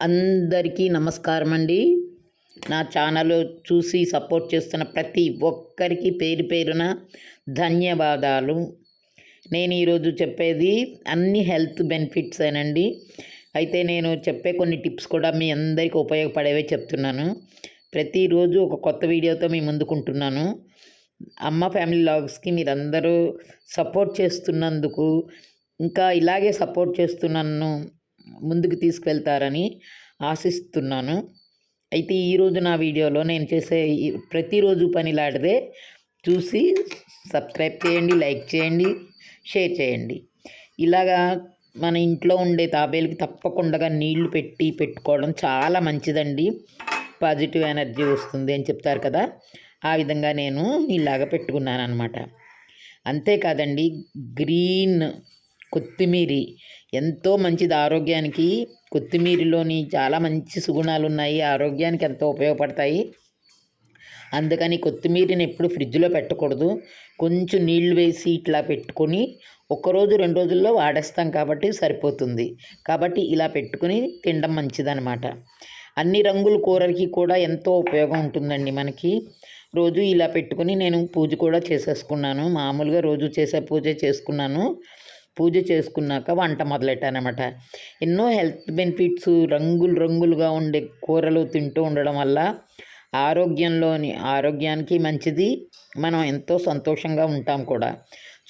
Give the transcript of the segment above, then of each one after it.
అందరికీ నమస్కారం అండి. నా ఛానల్ చూసి సపోర్ట్ చేస్తున్న ప్రతి ఒక్కరికి పేరు పేరున ధన్యవాదాలు. నేను ఈరోజు చెప్పేది అన్ని హెల్త్ బెనిఫిట్సేనండి. అయితే నేను చెప్పే కొన్ని టిప్స్ కూడా మీ అందరికీ ఉపయోగపడేవే చెప్తున్నాను. ప్రతిరోజు ఒక కొత్త వీడియోతో మీ ముందుకుంటున్నాను. అమ్మ ఫ్యామిలీ వ్లాగ్స్కి మీరందరూ సపోర్ట్ చేస్తున్నందుకు, ఇంకా ఇలాగే సపోర్ట్ చేస్తూ నన్ను ముందుకు తీసుకువెళ్తారని ఆశిస్తున్నాను. అయితే ఈరోజు నా వీడియోలో నేను చేసే ప్రతిరోజు పనిలాంటిదే చూసి సబ్స్క్రైబ్ చేయండి, లైక్ చేయండి, షేర్ చేయండి. ఇలాగా మన ఇంట్లో ఉండే తాబేలుకి తప్పకుండా నీళ్లు పెట్టుకోవడం చాలా మంచిదండి. పాజిటివ్ ఎనర్జీ వస్తుంది అని చెప్తారు కదా, ఆ విధంగా నేను ఇలాగ పెట్టుకున్నాను అనమాట. అంతేకాదండి, గ్రీన్ కొత్తిమీరి ఎంతో మంచిది ఆరోగ్యానికి. కొత్తిమీరలోని చాలా మంచి సుగుణాలు ఉన్నాయి, ఆరోగ్యానికి ఎంతో ఉపయోగపడతాయి. అందుకని కొత్తిమీరని ఎప్పుడు ఫ్రిడ్జ్లో పెట్టకూడదు. కొంచెం నీళ్లు వేసి ఇట్లా పెట్టుకొని ఒక్కరోజు 2 రోజుల్లో వాడేస్తాం కాబట్టి సరిపోతుంది. కాబట్టి ఇలా పెట్టుకుని తినడం మంచిదన్నమాట. అన్ని రంగుల కూరలకి కూడా ఎంతో ఉపయోగం ఉంటుందండి మనకి. రోజు ఇలా పెట్టుకుని నేను పూజ కూడా చేసేసుకున్నాను. మామూలుగా రోజు చేసే పూజ చేసుకున్నాను. పూజ చేసుకున్నాక వంట మొదలెట్టానమాట. ఎన్నో హెల్త్ బెనిఫిట్స్, రంగులుగా ఉండే కూరలు తింటూ ఉండడం వల్ల ఆరోగ్యానికి మంచిది. మనం ఎంతో సంతోషంగా ఉంటాం కూడా.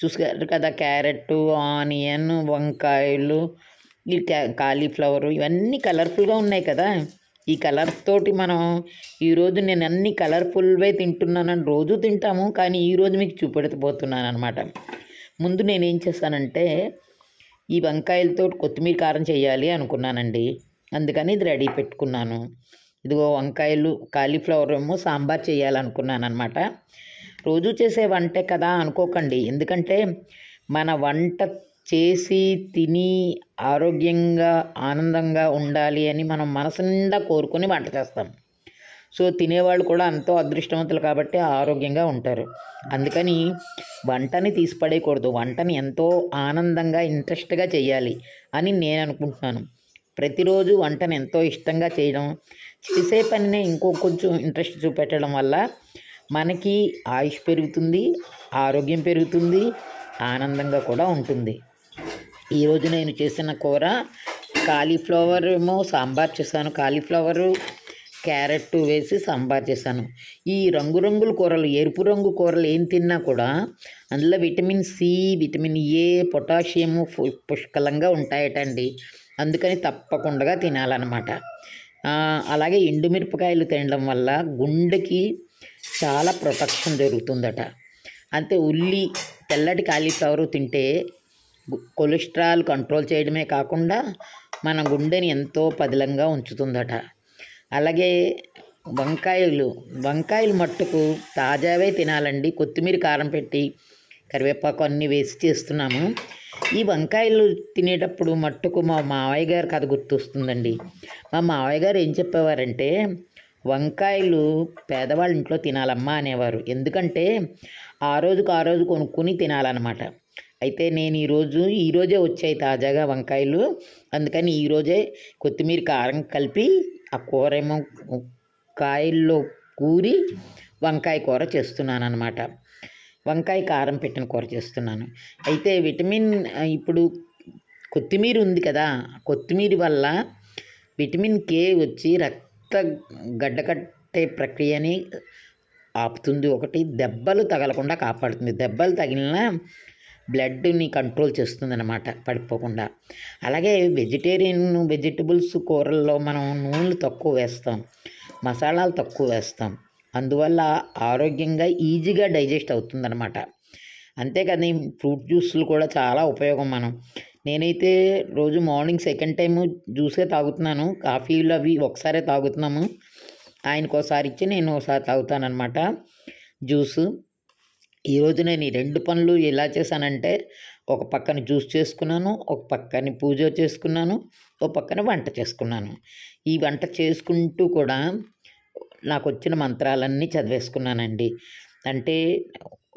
చూసారు కదా, క్యారెట్, ఆనియన్, వంకాయలు, ఈ కాలీఫ్లవరు ఇవన్నీ కలర్ఫుల్గా ఉన్నాయి కదా. ఈ కలర్ తోటి మనం ఈరోజు నేను అన్ని కలర్ఫుల్వే తింటున్నానని రోజు తింటాము, కానీ ఈరోజు మీకు చూపెడతపోతున్నాను అనమాట. ముందు నేనేం చేస్తానంటే, ఈ వంకాయలతో కొత్తిమీర కారం చేయాలి అనుకున్నానండి. అందుకని ఇది రెడీ పెట్టుకున్నాను. ఇదిగో వంకాయలు, కాలీఫ్లవర్ ఏమో సాంబార్ చేయాలనుకున్నాను అనమాట. రోజు చేసే వంటే కదా అనుకోకండి. ఎందుకంటే మన వంట చేసి తిని ఆరోగ్యంగా ఆనందంగా ఉండాలి అని మనం మనసు నిండా కోరుకొని వంట చేస్తాం. సో తినేవాళ్ళు కూడా ఎంతో అదృష్టవంతులు కాబట్టి ఆరోగ్యంగా ఉంటారు. అందుకని వంటని తీసిపడేయకూడదు. వంటని ఎంతో ఆనందంగా ఇంట్రెస్ట్గా చేయాలి అని నేను అనుకుంటున్నాను. ప్రతిరోజు వంటని ఎంతో ఇష్టంగా చేయడం, చేసే పనినే కొంచెం ఇంట్రెస్ట్ చూపెట్టడం వల్ల మనకి ఆయుష్ పెరుగుతుంది, ఆరోగ్యం పెరుగుతుంది, ఆనందంగా కూడా ఉంటుంది. ఈరోజు నేను చేసిన కూర కాలీఫ్లవర్ ఏమో సాంబార్ చేశాను. కాలీఫ్లవరు, క్యారెట్ వేసి సాంబార్ చేశాను. ఈ రంగురంగుల కూరలు, ఎరుపు రంగు కూరలు ఏం తిన్నా కూడా అందులో vitamin C, vitamin A, potassium పుష్కలంగా ఉంటాయటండి. అందుకని తప్పకుండా తినాలన్నమాట. అలాగే ఎండుమిరపకాయలు తినడం వల్ల గుండెకి చాలా ప్రొటెక్షన్ జరుగుతుందట. అంతే తెల్లటి కాలీఫ్లవర్ తింటే కొలెస్ట్రాల్ కంట్రోల్ చేయడమే కాకుండా మన గుండెని ఎంతో పదిలంగా ఉంచుతుందట. అలాగే వంకాయలు మట్టుకు తాజావే తినాలండి. కొత్తిమీర కారం పెట్టి కరివేపాకు అన్నీ వేసి చేస్తున్నాము. ఈ వంకాయలు తినేటప్పుడు మట్టుకు మా మావయ్య గారు కథ గుర్తొస్తుందండి. మా మావయ్య గారు ఏం చెప్పేవారంటే, వంకాయలు పేదవాళ్ళ ఇంట్లో తినాలమ్మా అనేవారు. ఎందుకంటే ఆ రోజు కొనుక్కొని తినాలన్నమాట. అయితే నేను ఈరోజే వచ్చాయి తాజాగా వంకాయలు. అందుకని ఈరోజే కొత్తిమీర కారం కలిపి ఆ కూర ఏమో కాయల్లో కూరి వంకాయ కూర చేస్తున్నాను అనమాట. వంకాయ కారం పెట్టిన కూర చేస్తున్నాను. అయితే ఇప్పుడు కొత్తిమీర ఉంది కదా, కొత్తిమీర వల్ల విటమిన్ కే వచ్చి రక్త గడ్డకట్టే ప్రక్రియని ఆపుతుంది. ఒకటి, దెబ్బలు తగలకుండా కాపాడుతుంది. దెబ్బలు తగిలిన బ్లడ్ని కంట్రోల్ చేస్తుంది అన్నమాట, పడిపోకుండా. అలాగే వెజిటబుల్స్ కూరల్లో మనం నూనెలు తక్కువ వేస్తాం, మసాలాలు తక్కువ వేస్తాం. అందువల్ల ఆరోగ్యంగా ఈజీగా డైజెస్ట్ అవుతుందన్నమాట. అంతేకాదు, ఫ్రూట్ జ్యూస్లు కూడా చాలా ఉపయోగం. నేనైతే రోజు మార్నింగ్ సెకండ్ టైము జ్యూసే తాగుతున్నాను. కాఫీలు అవి ఒకసారే తాగుతున్నాము. ఆయనకు ఒకసారి ఇచ్చి నేను ఒకసారి తాగుతానమాట జ్యూసు. ఈరోజు నేను ఈ 2 పనులు ఎలా చేశానంటే, ఒక పక్కన జ్యూస్ చేసుకున్నాను, ఒక పక్కన పూజ చేసుకున్నాను, ఒక పక్కన వంట చేసుకున్నాను. ఈ వంట చేసుకుంటూ కూడా నాకు వచ్చిన మంత్రాలన్నీ చదివేసుకున్నానండి. అంటే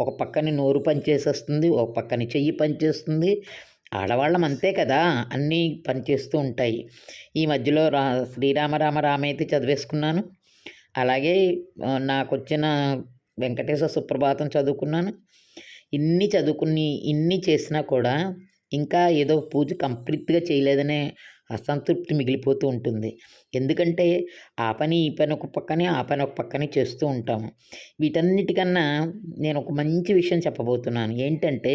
ఒక పక్కన నోరు పనిచేసేస్తుంది, ఒక పక్కన చెయ్యి పనిచేస్తుంది, ఆడవాళ్ళం అంతే కదా! అన్నీ పనిచేస్తూ ఉంటాయి. ఈ మధ్యలో శ్రీరామ రామ రామేతి చదివేసుకున్నాను. అలాగే నాకొచ్చిన వెంకటేశ్వర సుప్రభాతం చదువుకున్నాను. ఇన్ని చదువుకుని, ఇన్ని చేసినా కూడా ఇంకా ఏదో పూజ కంప్లీట్‌గా చేయలేదనే అసంతృప్తి మిగిలిపోతూ ఉంటుంది. ఎందుకంటే ఆ పని, ఈ పని ఒక పక్కనే, ఆ పని ఒక పక్కనే చేస్తూ ఉంటాము. వీటన్నిటికన్నా నేను ఒక మంచి విషయం చెప్పబోతున్నాను. ఏంటంటే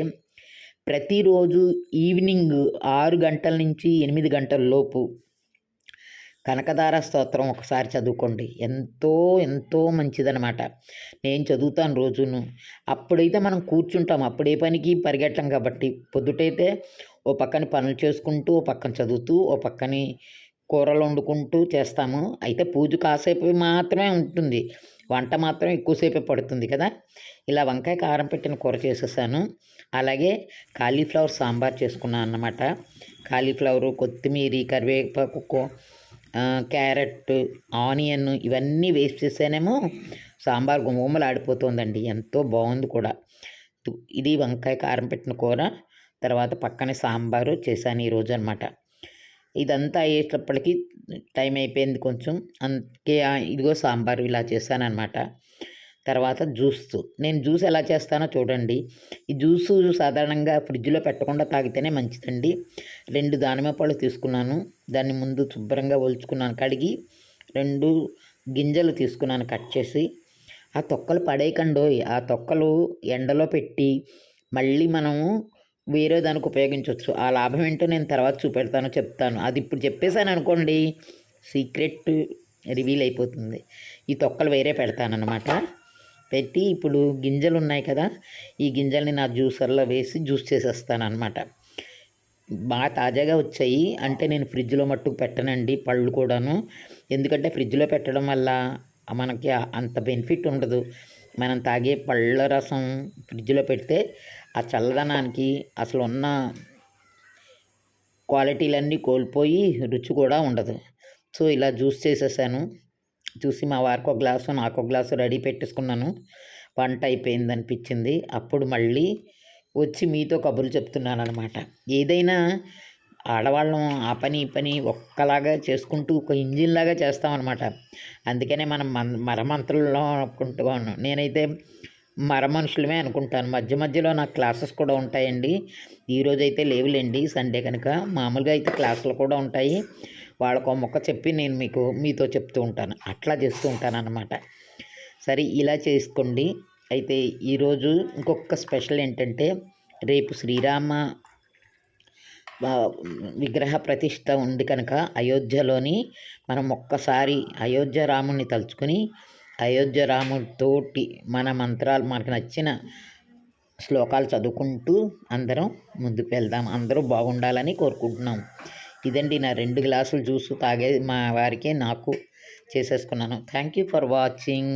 ప్రతిరోజు ఈవినింగ్ 6 గంటల నుంచి 8 గంటల లోపు కనకదార స్తోత్రం ఒకసారి చదువుకోండి. ఎంతో, ఎంతో మంచిదనమాట. నేను చదువుతాను రోజును. అప్పుడైతే మనం కూర్చుంటాం. అప్పుడు ఏ పనికి పరిగెట్టం కాబట్టి. పొద్దుటైతే ఓ పక్కన పనులు చేసుకుంటూ, ఓ పక్కన చదువుతూ, ఓ పక్కని కూరలు వండుకుంటూ చేస్తాము. అయితే పూజ కాసేపు మాత్రమే ఉంటుంది. వంట మాత్రం ఎక్కువసేపే పడుతుంది కదా! ఇలా వంకాయ కారం పెట్టిన కూర చేసేసాను. అలాగే కాలీఫ్లవర్ సాంబార్ చేసుకున్నాను అన్నమాట. కాలీఫ్లవరు, కొత్తిమీరి, కరివేపాకు, క్యారెట్, ఆనియన్ ఇవన్నీ వేస్ట్ చేసానేమో సాంబార్ గుమగుమలాడిపోతుందండి. ఎంతో బాగుంది కూడా. ఇది వంకాయ కారం పెట్టిన కూర. తర్వాత పక్కనే సాంబారు చేశాను ఈరోజు అనమాట. ఇదంతా అయ్యేటప్పటికి టైం అయిపోయింది కొంచెం. అందుకే ఇదిగో సాంబారు ఇలా చేశాననమాట. తర్వాత నేను జ్యూస్ ఎలా చేస్తానో చూడండి. ఈ జ్యూసు సాధారణంగా ఫ్రిడ్జ్‌లో పెట్టకుండా తాగితేనే మంచిదండి. 2 దానిమ్మ పళ్ళు తీసుకున్నాను. దాన్ని ముందు శుభ్రంగా ఒలుచుకున్నాను కడిగి. 2 గింజలు తీసుకున్నాను కట్ చేసి. ఆ తొక్కలు పడేయకండోయ్! ఆ తొక్కలు ఎండలో పెట్టి మళ్ళీ మనము వేరే దానికి ఉపయోగించొచ్చు. ఆ లాభం ఏంటో నేను తర్వాత చెప్తాను. అది ఇప్పుడు చెప్పేసాననుకోండి సీక్రెట్ రివీల్ అయిపోతుంది. ఈ తొక్కలు వేరే పెడతాననమాట. పెట్టి ఇప్పుడు గింజలున్నాయి కదా! ఈ గింజల్ని నా జ్యూసర్‌లో వేసి జ్యూస్ చేసేస్తాననమాట. బాగా తాజాగా వచ్చాయి. అంటే నేను ఫ్రిడ్జ్‌లో మట్టుకు పెట్టనండి పళ్ళు కూడాను. ఎందుకంటే ఫ్రిడ్జ్‌లో పెట్టడం వల్ల మనకి అంత బెనిఫిట్ ఉండదు. మనం తాగే పళ్ళ రసం ఫ్రిడ్జ్‌లో పెడితే ఆ చల్లదనానికి అసలు ఉన్న క్వాలిటీలన్నీ కోల్పోయి రుచి కూడా ఉండదు. సో, ఇలా జ్యూస్ చేసేసాను. చూసి మా వారికి ఒక గ్లాసు, నాకు ఒక గ్లాసు రెడీ పెట్టేసుకున్నాను. వంట అయిపోయిందనిపించింది. అప్పుడు మళ్ళీ వచ్చి మీతో కబుర్లు చెప్తున్నాననమాట. ఏదైనా ఆడవాళ్ళం ఆ పని, ఈ పని ఒక్కలాగా చేసుకుంటూ ఒక ఇంజిన్‌లాగా చేస్తామనమాట. అందుకనే మనం మరమంత్రులం అనుకుంటాను. నేనైతే మరమనుషులమే అనుకుంటాను. మధ్య మధ్యలో నాకు క్లాసెస్ కూడా ఉంటాయండి. ఈరోజైతే లేవులెండి సండే కనుక. మామూలుగా అయితే క్లాసులు కూడా ఉంటాయి. వాళ్ళకో మొక్క చెప్పి నేను మీతో చెప్తూ ఉంటాను. అట్లా చేస్తూ ఉంటానన్నమాట. సరే ఇలా చేసుకోండి. అయితే ఈరోజు ఇంకొక స్పెషల్ ఏంటంటే రేపు శ్రీరామ విగ్రహ ప్రతిష్ట ఉంది కనుక అయోధ్యలోని మనం ఒక్కసారి అయోధ్య రాముడిని తలుచుకుని అయోధ్య రాముడితోటి మన మంత్రాలు మనకు నచ్చిన శ్లోకాలు చదువుకుంటూ అందరం ముందుకు వెళ్దాం. అందరూ బాగుండాలని కోరుకుంటున్నాం. ఇదండి నా 2 గ్లాసులు జ్యూసు తాగే మా వారికి నాకు చేసేసుకున్నాను. Thank you for watching.